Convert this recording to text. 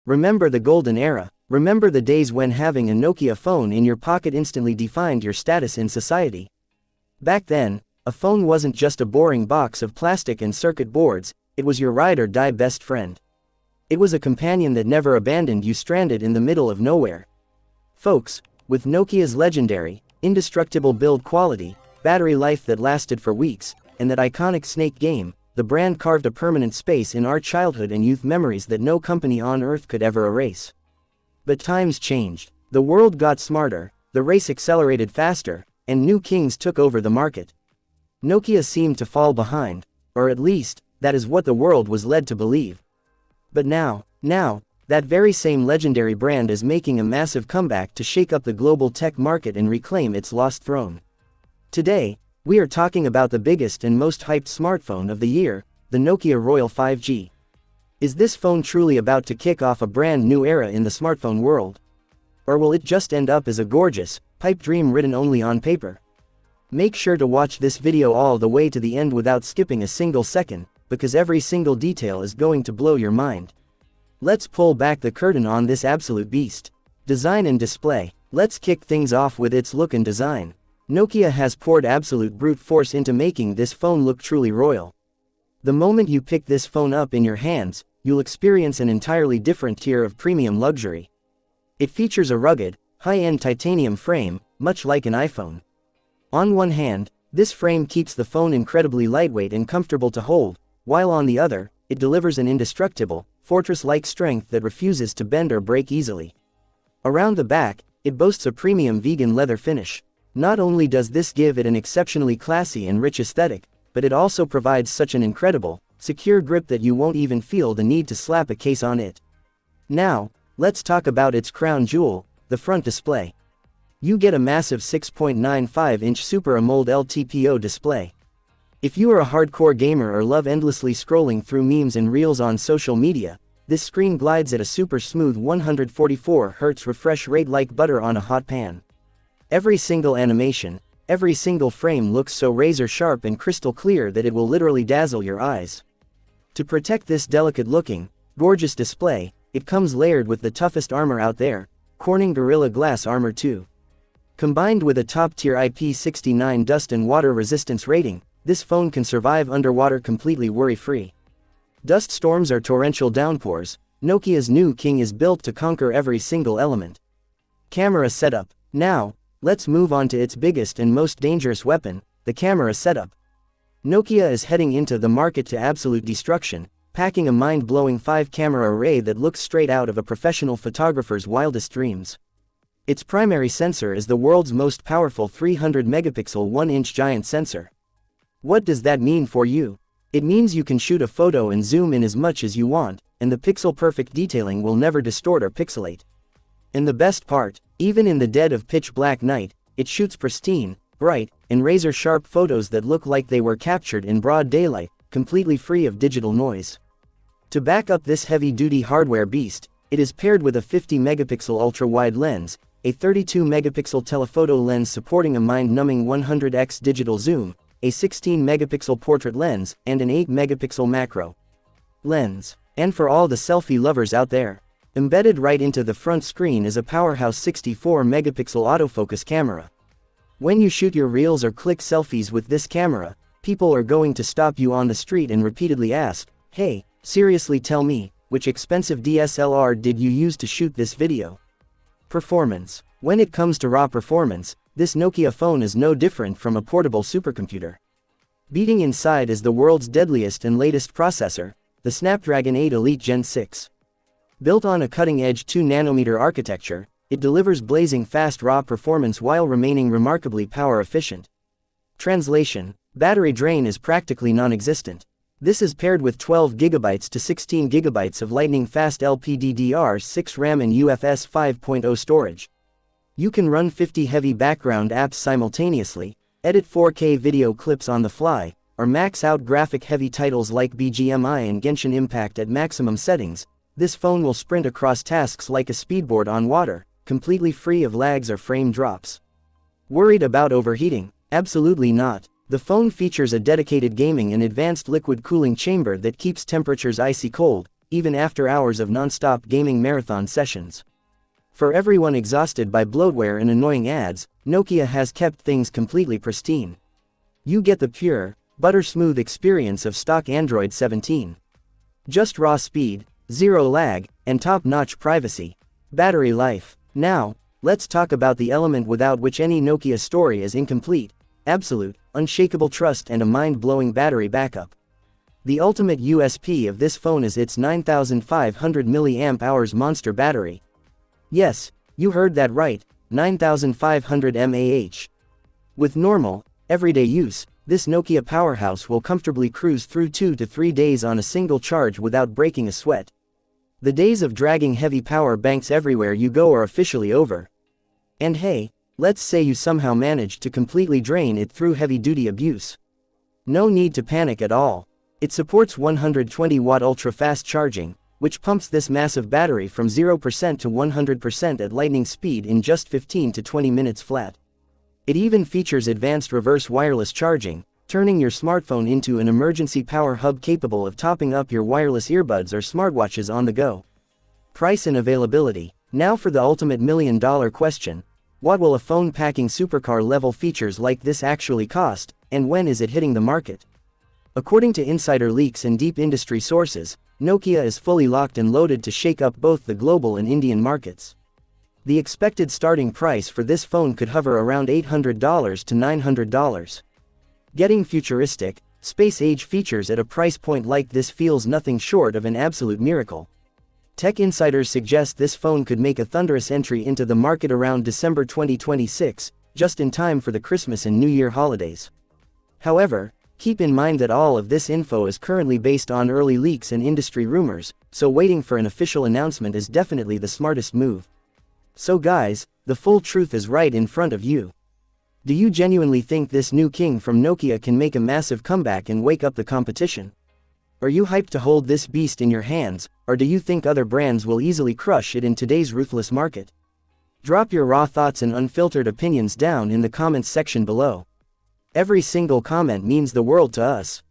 Remember the golden era. Remember the days when having a Nokia phone in your pocket instantly defined your status in society. Back then, a phone wasn't just a boring box of plastic and circuit boards, it was your ride or die best friend. It was a companion that never abandoned you stranded in the middle of nowhere. Folks, with Nokia's legendary, indestructible build quality, battery life that lasted for weeks, and that iconic Snake game, the brand carved a permanent space in our childhood and youth memories that no company on earth could ever erase. But times changed, the world got smarter, the race accelerated faster, and new kings took over the market. Nokia seemed to fall behind, or at least, that is what the world was led to believe. But now, that very same legendary brand is making a massive comeback to shake up the global tech market and reclaim its lost throne. Today, we are talking about the biggest and most hyped smartphone of the year, the Nokia Royal 5G. Is this phone truly about to kick off a brand new era in the smartphone world? Or will it just end up as a gorgeous, pipe dream written only on paper? Make sure to watch this video all the way to the end without skipping a single second, because every single detail is going to blow your mind. Let's pull back the curtain on this absolute beast. Design and display. Let's kick things off with its look and design. Nokia has poured absolute brute force into making this phone look truly royal. The moment you pick this phone up in your hands, you'll experience an entirely different tier of premium luxury. It features a rugged, high-end titanium frame, much like an iPhone. On one hand, this frame keeps the phone incredibly lightweight and comfortable to hold, while on the other, it delivers an indestructible, fortress-like strength that refuses to bend or break easily. Around the back, it boasts a premium vegan leather finish. Not only does this give it an exceptionally classy and rich aesthetic, but it also provides such an incredible, secure grip that you won't even feel the need to slap a case on it. Now, let's talk about its crown jewel, the front display. You get a massive 6.95-inch Super AMOLED LTPO display. If you are a hardcore gamer or love endlessly scrolling through memes and reels on social media, this screen glides at a super smooth 144Hz refresh rate like butter on a hot pan. Every single animation, every single frame looks so razor sharp and crystal clear that it will literally dazzle your eyes. To protect this delicate-looking, gorgeous display, it comes layered with the toughest armor out there, Corning Gorilla Glass Armor 2. Combined with a top-tier IP69 dust and water resistance rating, this phone can survive underwater completely worry-free. Dust storms or torrential downpours, Nokia's new king is built to conquer every single element. Camera setup. Now, let's move on to its biggest and most dangerous weapon, the camera setup. Nokia is heading into the market to absolute destruction, packing a mind-blowing 5-camera array that looks straight out of a professional photographer's wildest dreams. Its primary sensor is the world's most powerful 300-megapixel 1-inch giant sensor. What does that mean for you? It means you can shoot a photo and zoom in as much as you want, and the pixel-perfect detailing will never distort or pixelate. And the best part, even in the dead of pitch-black night, it shoots pristine, bright, and razor-sharp photos that look like they were captured in broad daylight, completely free of digital noise. To back up this heavy-duty hardware beast, it is paired with a 50-megapixel ultra-wide lens, a 32-megapixel telephoto lens supporting a mind-numbing 100x digital zoom, a 16-megapixel portrait lens, and an 8-megapixel macro lens. And for all the selfie lovers out there, embedded right into the front screen is a powerhouse 64-megapixel autofocus camera. When you shoot your reels or click selfies with this camera, people are going to stop you on the street and repeatedly ask, "Hey, seriously tell me, which expensive DSLR did you use to shoot this video?" Performance. When it comes to raw performance, this Nokia phone is no different from a portable supercomputer. Beating inside is the world's deadliest and latest processor, the Snapdragon 8 Elite Gen 6. Built on a cutting-edge 2-nanometer architecture, it delivers blazing fast raw performance while remaining remarkably power-efficient. Translation: battery drain is practically non-existent. This is paired with 12 GB to 16 GB of lightning-fast LPDDR6 RAM and UFS 5.0 storage. You can run 50 heavy background apps simultaneously, edit 4K video clips on the fly, or max out graphic-heavy titles like BGMI and Genshin Impact at maximum settings. This phone will sprint across tasks like a speedboard on water, completely free of lags or frame drops. Worried about overheating? Absolutely not. The phone features a dedicated gaming and advanced liquid cooling chamber that keeps temperatures icy cold, even after hours of non-stop gaming marathon sessions. For everyone exhausted by bloatware and annoying ads, Nokia has kept things completely pristine. You get the pure, butter-smooth experience of stock Android 17. Just raw speed, zero lag, and top-notch privacy. Battery life. Now, let's talk about the element without which any Nokia story is incomplete: absolute, unshakable trust and a mind-blowing battery backup. The ultimate USP of this phone is its 9500 mAh monster battery. Yes, you heard that right, 9500 mAh. With normal, everyday use, this Nokia powerhouse will comfortably cruise through 2 to 3 days on a single charge without breaking a sweat. The days of dragging heavy power banks everywhere you go are officially over. And hey, let's say you somehow managed to completely drain it through heavy-duty abuse. No need to panic at all. It supports 120-watt ultra-fast charging, which pumps this massive battery from 0% to 100% at lightning speed in just 15 to 20 minutes flat. It even features advanced reverse wireless charging, turning your smartphone into an emergency power hub capable of topping up your wireless earbuds or smartwatches on the go. Price and availability. Now for the ultimate million-dollar question: what will a phone packing supercar-level features like this actually cost, and when is it hitting the market? According to insider leaks and deep industry sources, Nokia is fully locked and loaded to shake up both the global and Indian markets. The expected starting price for this phone could hover around $800 to $900. Getting futuristic, space-age features at a price point like this feels nothing short of an absolute miracle. Tech insiders suggest this phone could make a thunderous entry into the market around December 2026, just in time for the Christmas and New Year holidays. However, keep in mind that all of this info is currently based on early leaks and industry rumors, so waiting for an official announcement is definitely the smartest move. So guys, the full truth is right in front of you. Do you genuinely think this new king from Nokia can make a massive comeback and wake up the competition? Are you hyped to hold this beast in your hands, or do you think other brands will easily crush it in today's ruthless market? Drop your raw thoughts and unfiltered opinions down in the comments section below. Every single comment means the world to us.